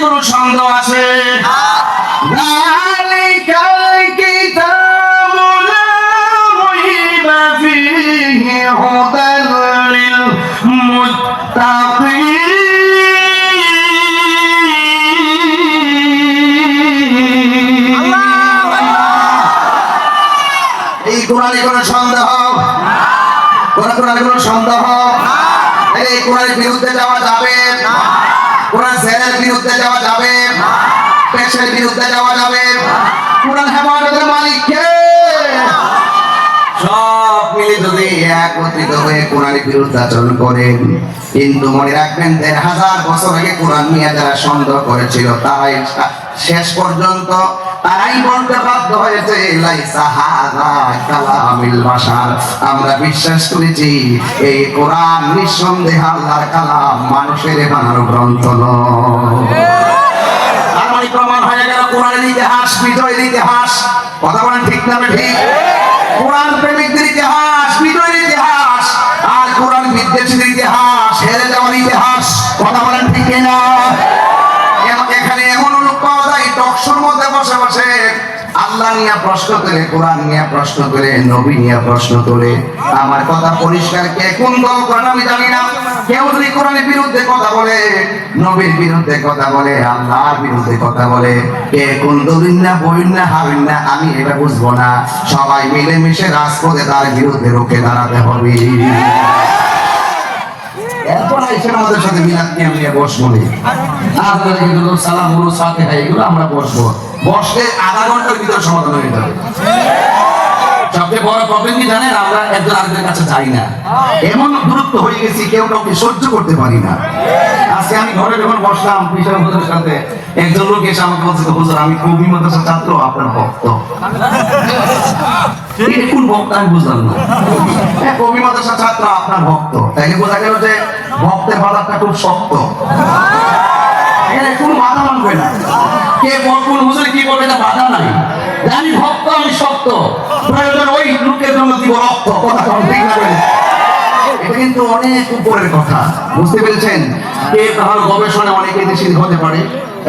কোনো সন্দেহ আছে? যালিকাল কিতাবু লা রাইবা ফীহি হুদাল লিল মুত্তাকিন। এই কোরআনে কোনো সন্দেহ, কোরআনে কোনো সন্দেহ? এই কোরআনের বিরুদ্ধে যাওয়া যাবে না। কোরআন জেলের বিরুদ্ধে যাওয়া যাবে না, পেশের বিরুদ্ধে যাওয়া যাবে না। কোরআন হেফাজতের মালিক কে? সব মিলে যদি একত্রিত হয়ে কোরআনের বিরুদ্ধে আচরণ করেন, কিন্তু মনে রাখবেন ১,৫০০ বছর আগে কোরআন নিয়ে যারা সন্দেহ করেছিল তারাই শেষ পর্যন্ত তারাই বলতে বাধ্য হয়েছে লাইসা হাযা কালামিল বাশার। আমরা বিশ্বাস করেছি এই কোরআন নিঃসন্দেহে আল্লাহর কালাম, মানুষের বানানো গ্রন্থ নয়। তার মানে প্রমাণ হয়ে গেল কোরআনের ইতিহাস বিজয়ের ইতিহাস। কথা বলেন ঠিক না ঠিক? কোরআন প্রেমিকদের ইতিহাস বিজয়ের ইতিহাস, আর কোরআন বিদ্বেষীদের ইতিহাস হেরে যাওয়ার ইতিহাস। কথা বলেন ঠিক না? এখানে এমন লোক পাওয়া যায় টকশোর মধ্যে বসে বসে আল্লাহ নিয়ে প্রশ্ন করে, কোরআন নিয়ে প্রশ্ন করে, নবী নিয়ে প্রশ্ন করে। আমার কথা পরিষ্কার, কে কোন দল করেন আমি জানি না। কেউ যদি কোরআনের বিরুদ্ধে কথা বলে, নবীর বিরুদ্ধে কথা বলে, আল্লাহর বিরুদ্ধে কথা বলে, কে কোন দলিল না বইন না হাবিন না আমি এটা বুঝবো না। সবাই মিলেমিশে রাজপথে তার বিরুদ্ধে রুখে দাঁড়াতে হবে। এরপর এসে আমাদের সাথে মিলাদ নিয়ে বসবো সালাম এগুলো আমরা বসবো, বসলে আধা ঘন্টার ভিতরে সমাধান হয়ে যাবে। সবচেয়ে বড় প্রবলেম কি জানেন? আমরা একজন আরেকজনের কাছে যাই না, এমন দূরত্ব হয়ে গেছি কেউ কাউকে সহ্য করতে পারি না। আজকে আমি ঘরে যখন বসলাম পিছনে হুজুরের সাথে, একজন লোক এসে আমাকে বলছে, হুজুর আমি কবি মাদ্রাসার ছাত্র, আপনার ভক্ত। কোন ভক্ত আমি বুঝলাম না। কবি মাদ্রাসার ছাত্র আপনার ভক্ত, তাইলে বোঝা গেল যে ভক্তের বাধাটা খুব শক্ত। কোনো বাধা মানবে না। কে কোন হুজুরে কি বলবে না, বাধা নাই। আমি ভক্ত, আমি শক্ত, প্রয়োজন ওই লোকের জন্য দিব রক্ত। কথা ঠিক না? এটা কিন্তু অনেক উপরের কথা, বুঝতে পেরেছেন? কে তাহলে গবেষণা অনেকে দেশে হতে পারে,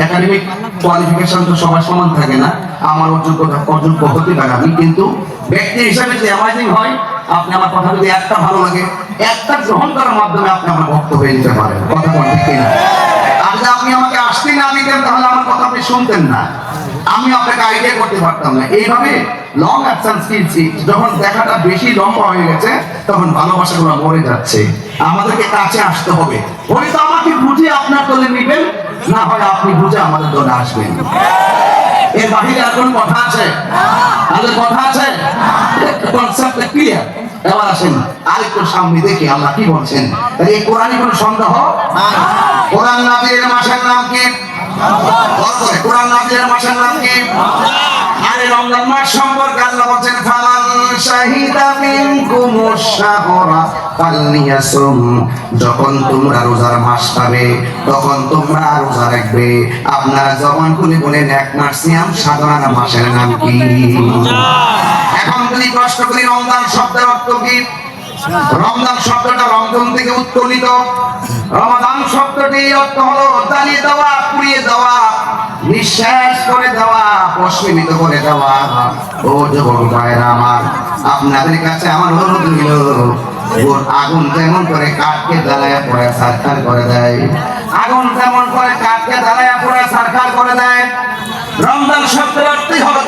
একাডেমিক কোয়ালিফিকেশন তো সবার সমান থাকে না। আমার অযোগ্য হতে পারে আমি, কিন্তু ব্যক্তি হিসাবে যে অ্যামাজিং হয়, আপনি আমার কথা যদি একটা ভালো লাগে, একটা গ্রহণ করার মাধ্যমে আপনি আমার ভক্ত হয়ে যেতে পারেন। কথা বলেন ঠিক না? আর যদি আপনি আমাকে আসতে না দিতেন তাহলে আমার কথা আপনি শুনতেন না, আমি আপনাকে আইডিয়া করতে পারতাম না। এইভাবে লং অ্যাবসেন্স ফিলছি, যখন দেখাটা বেশি লম্বা হয়ে গেছে তখন ভালোবাসাগুলো মরে যাচ্ছে। আমাদেরকে কাছে আসতে হবে। হয়তো আমাকে বুঝে আপনার দলে নিবেন, না হয় আপনি বুঝে আমাদের দলে আসবেন। এর বাহিরে আর কোন কথা আছে? আমাদের কথা আছে? কনসেপ্টটা ক্লিয়ার। এবার আসেন আরেকটু সামনে দেখি আল্লাহ কি বলছেন। এই কোরআনে কোনো সন্দেহ? কোরআন নাযিলের মাসের নাম কি? কোরআন নাযিলের মাসের নাম কি? আরে রমজান মাস সম্পর্কে আল্লাহ বলেন, ফামান শাহিদা মিনকুমুশ শাহরা ফালইয়াসুম। যখন তোমরা রোজার মাস পাবে তখন তোমরা রোজা রাখবে। আপনারা জবান খুলে বলেন এক মাস সিয়াম সাধারণ মাসের নাম কি? এখন যদি প্রশ্ন করি রমজান শব্দের অর্থ কি? রমজান শব্দটা রমজান থেকে উৎপন্নিত। রমাদান শব্দটি অর্থ হলো জ্বালিয়ে দেওয়া, পুড়িয়ে দেওয়া, নিঃশ্বাস করে দেওয়া, প্রশ্মিত করে দেওয়া। ও যুবক ভাইরা আমার, আপনাদের কাছে আমার অনুরোধ রইল, আগুন যেমন করে কাঠকে জ্বালায়া পড়ে সারখার করে দেয়, আগুন যেমন করে কাঠকে জ্বালায়া পড়ে সারখার করে দেয়, রমজান শব্দের অর্থই হলো